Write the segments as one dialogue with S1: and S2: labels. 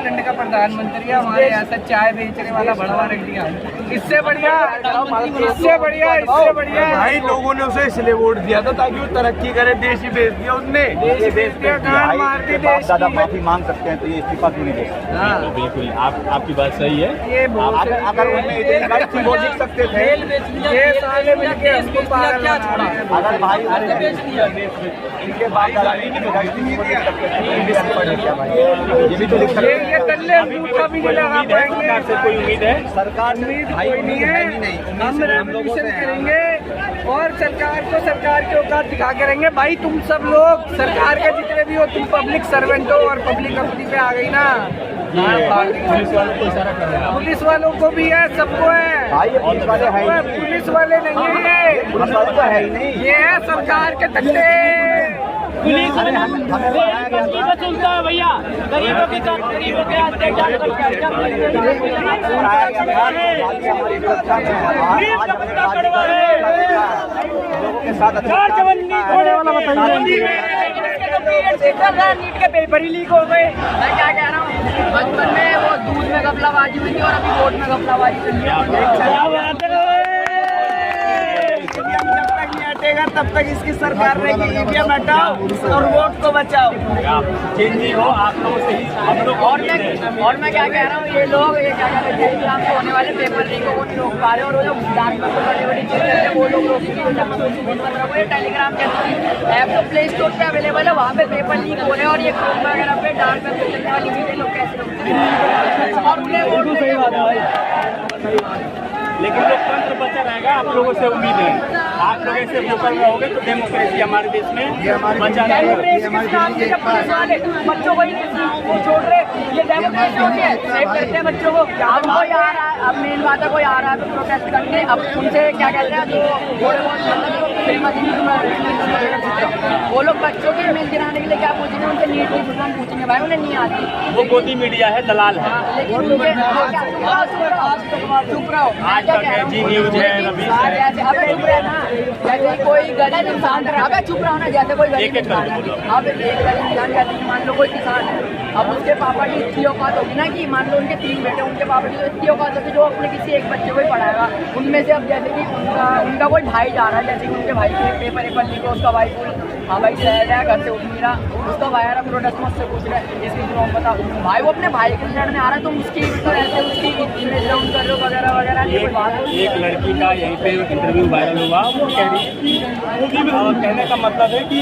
S1: झारखंड का प्रधानमंत्री है, हमारे ऐसा चाय बेचने वाला बढ़ावा रख दिया। इससे बढ़िया
S2: भाई लोगों ने उसे इसलिए वोट दिया था ताकि वो तरक्की करे, देश ही बेच दिया उसने।
S3: दादा माफी मांग सकते हैं तो ये इस्तीफा क्यों नहीं दे सकते?
S4: हाँ बिल्कुल, आपकी बात सही है।
S1: ये
S3: अगर उनमें वो लिख सकते थे,
S1: ये साले मिलके हमको पागल
S4: क्या छोड़ा?
S3: अगर भाई
S4: बेच दिया।
S3: इनके बाद दादा नहीं लिख सकते थे, ये भी अनपढ़ है क्या भाई? ये भी तो लिख सकते
S1: ये कल्ले अंगूठा भी नहीं लगा पाएंगे।
S4: कोई उम्मीद है?
S3: सरकार
S1: उम्मीद कोई नहीं है। हम रेवोल्यूशन करेंगे और सरकार को सरकार के औकात दिखा के रहेंगे। भाई तुम सब लोग सरकार के जितने भी हो, तुम पब्लिक सर्वेंट हो और पब्लिक अपनी पे आ गई ना।
S4: पुलिस वालों को इशारा कर रहे हैं।
S1: पुलिस वालों को भी है, सबको है
S3: भाई, ये पुलिस वाले हैं ही नहीं।
S1: पुलिस वाले नहीं है,
S3: पुलिस वाले तो है ही नहीं।
S1: ये है सरकार के धंधे।
S4: पुलिस चलता है भैया, गरीबों की गरीबों के
S3: लोगों के साथ
S1: नीट के पेपर ही लीक हो गए। मैं क्या कह रहा हूँ, बचपन में वो दूध में घपलाबाजी हुई थी और अभी वोट में घपलाबाजी चल रही है। तब तक इसकी सरकार रहेगी। ईवीएम हटाओ और वोट को बचाओ।
S4: चेंजी हो आप लोगों से ही हम लोग।
S1: और मैं क्या कह रहा हूँ, ये लोग ये क्या कह रहे हैं, टेलीग्राम से होने वाले पेपर लीक को नहीं रोक पा रहे और वो जो डाक में बड़ी चीजें हैं वो लोग रोक ये टेलीग्राम के ऐप तो प्ले स्टोर पे अवेलेबल है, वहाँ पे पेपर लीक हो रहे हैं और ये क्रोम वगैरह पे डाक में चलने वाली चीजें लोग कैसे रोकते हैं और उन्हें वोट सही बात है भाई।
S4: लेकिन लोकतंत्र बचा रहेगा, आप लोगों से उम्मीद है। आप लोग ऐसे वोकल रहोगे तो डेमोक्रेसी हमारे देश में बचा रहेगा।
S1: बच्चों को वो छोड़ रहे, ये डेमोक्रेसी होती है, सेव करते हैं बच्चों को। अब कोई आ रहा है, अब मेन बात है कोई आ रहा है तो प्रोटेस्ट करने, अब उनसे क्या कहते हैं जो थोड़े बहुत वो लोग बच्चों के मिल गिराने के लिए क्या पूछेंगे, उनसे नीट की फुलफॉर्म पूछेंगे, भाई उन्हें नहीं आती।
S4: वो गोदी मीडिया है, दलाल है।
S1: लेकिन चुप रहो,
S4: आज तक है, जी न्यूज है, रवि है।
S1: अबे चुप रहे ना, जैसे कोई गरीब इंसान कर, अबे चुप रहो ना, जैसे कोई गरीब इंसान है। अब एक गरीब इंसान जैसे कि मान लो कोई किसान है, अब उसके पापा की इतनी औकात होगी ना कि मान लो उनके 3 बेटे, उनके पापा की तो इतनी औकात होगी जो अपने किसी एक बच्चे को ही पढ़ाएगा। उनमें से अब जैसे कि उनका कोई भाई जा रहा है, जैसे कि उनके भाई के पेपर लीक हो, उसका भाई हाँ भाई शहर है, घर से उठ नहीं रहा, उसका भाई आ रहा प्रोटेस्ट मुझसे पूछ रहा है इसकी जवाब बता। भाई वो अपने भाई के लड़ने आ रहा है, तुम उसकी तो ऐसे उसकी इमेज डाउन कर रहे हो वगैरह वगैरह।
S4: एक लड़की का यहीं पे इंटरव्यू वायरल हुआ, वो कह रही कहने का मतलब है कि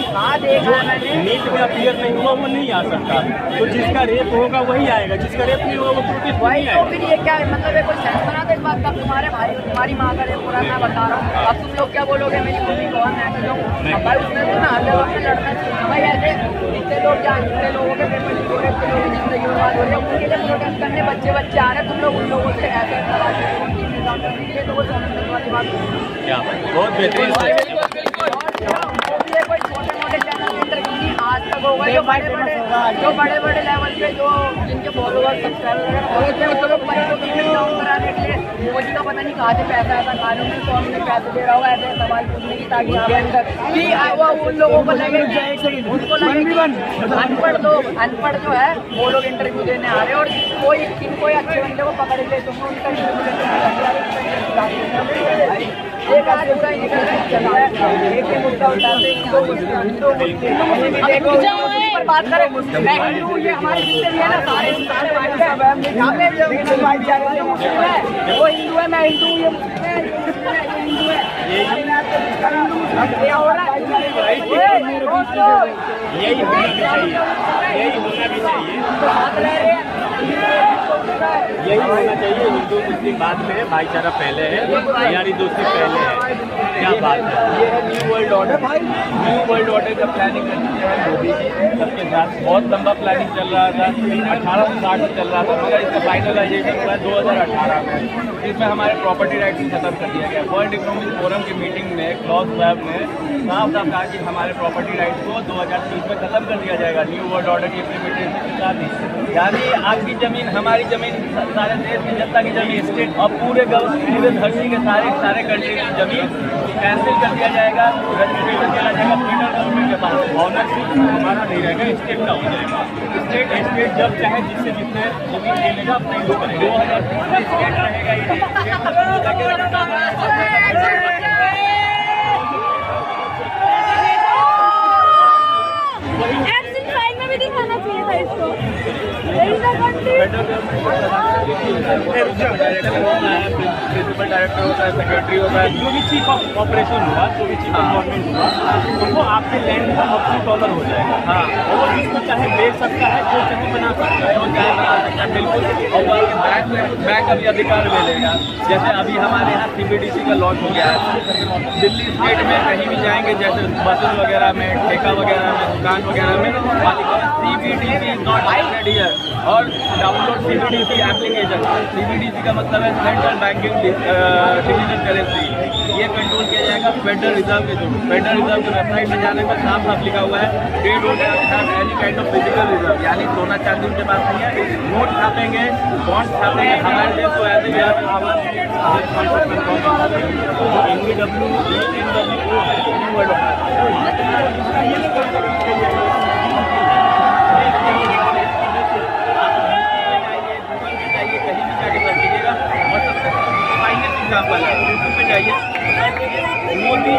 S4: जो नीट में अपीयर नहीं हुआ वो नहीं आ सकता, तो जिसका रेप होगा वही आएगा, जिसका रेप नहीं होगा वो प्रोटेस्ट
S1: वही।
S4: नहीं
S1: तो
S4: आएगा।
S1: फिर ये क्या है, मतलब है कोई सेंस बना दे इस बात का? तुम्हारे भाई तुम्हारी माँ का रेप हो रहा है, मैं बता रहा हूँ, अब तुम लोग क्या बोलोगे मेरी मम्मी कौन है? भाई उसमें तो ना हर जगह पे लड़ना चाहिए भाई। ऐसे इतने लोग क्या, इतने लोगों के पेपर लीक हो रहे, इतने लोगों की जिंदगी बर्बाद हो रही है, उनके लिए प्रोटेस्ट करने बच्चे आ रहे हैं, तुम लोग उन लोगों से ऐसे तो वो वाली बात
S4: क्या बहुत बेहतरीन।
S1: कोई छोटे-मोटे चैनल के इंटरव्यू नहीं आज तक होगा, जो बड़े-बड़े लेवल पे जो जिनके फॉलोअर्स सब्सक्राइबर वगैरह वो लोग बच्चों को डाउन कराने के लिए मोदी का पता नहीं कहाँ से पैसा आता, कानून में कौन से पैसे दे रहा होगा ऐसे सवाल पूछने की, ताकि कि वो उन लोगों को लगे, उनको लगे अनपढ़ लोग, अनपढ़ जो है वो लोग इंटरव्यू देने आ रहे हैं और कोई अच्छे बंदे को पकड़ ले तो उनका इंटरव्यू एक आज पूरा ही निकल रहा है, एक ही मुद्दा उठाते हैं, पर बात करें मैं हिंदू, ये हमारे जितने भी है ना सारे भाई हैं, वो हिंदू है, मैं हिंदू हूँ, ये मुस्लिम है, हिंदू है,
S4: यही होना भी चाहिए, यही होना चाहिए। हिंदू मुस्लिम बाद में है, भाईचारा पहले है, यारी दोस्ती पहले है। क्या बात है, ये है new world order. New world order का प्लानिंग कर दिया है मोदी जी सबके साथ। बहुत लंबा प्लानिंग चल रहा था, 1860 में चल रहा था, मगर इसका फाइनलाइजेशन हुआ 2018 में। इसमें हमारे प्रॉपर्टी राइट्स को खत्म कर दिया गया। वर्ल्ड इकोनॉमिक फोरम की मीटिंग में क्लॉज स्वैब ने साफ साफ कहा कि हमारे प्रॉपर्टी राइट्स को 2030 में खत्म कर दिया जाएगा न्यू वर्ल्ड ऑर्डर की इम्प्लीमेंटेशन के साथ ही। यानी आपकी ज़मीन, हमारी ज़मीन, सारे देश की जनता की ज़मीन, स्टेट और पूरे धरती के सारे कंट्री की ज़मीन कैंसिल कर दिया जाएगा, रजिस्ट्रेशन किया जाएगा फेडरल गवर्नमेंट के पास। ऑनरशिप हमारा नहीं रहेगा, स्टेट का हो जाएगा। स्टेट जब चाहे जिससे जितने खेलेगा अपना ही करेगा 2023 स्टेट रहेगा
S5: में भी दिखाना चाहिए था इसको।
S4: प्रिंसिपल डायरेक्टर होता है, सेक्रेटरी होता है, जो भी चीफ ऑफ ऑपरेशन हुआ, जो भी चीफ ऑफ गवर्नमेंट हुआ, तो वो आपके लैंड का $1 हो जाएगा। हाँ, वो जिसको चाहे बेच सकता है, जो चाहे बना सकता है, जो चाहे बना सकता है, बिल्कुल। और बैंक का भी अधिकार ले लेगा। जैसे अभी हमारे यहाँ CBDC का लॉन्च हो गया है, दिल्ली स्टेट में कहीं भी जाएंगे, जैसे बसेस वगैरह में, ठेका वगैरह में, दुकान वगैरह में, CBDC इज नॉट ऑलरेडी है। और डाउनलोड CBDC एप्लीकेशन। CBDC का मतलब है सेंट्रल बैंकिंग डिजिटल करेंसी। ये कंट्रोल किया जाएगा फेडरल रिजर्व के थ्रू। फेडरल रिजर्व की वेबसाइट में जाने पर साफ साफ लिखा हुआ है they don't have any kind of physical reserve, यानी सोना चांदी उनके पास नहीं है। नोट छापेंगे, बॉन्ड छापेंगे, हमारे देश को ऐसे एग्जाम्पल है, यूट्यूब पे जाइए, मोदी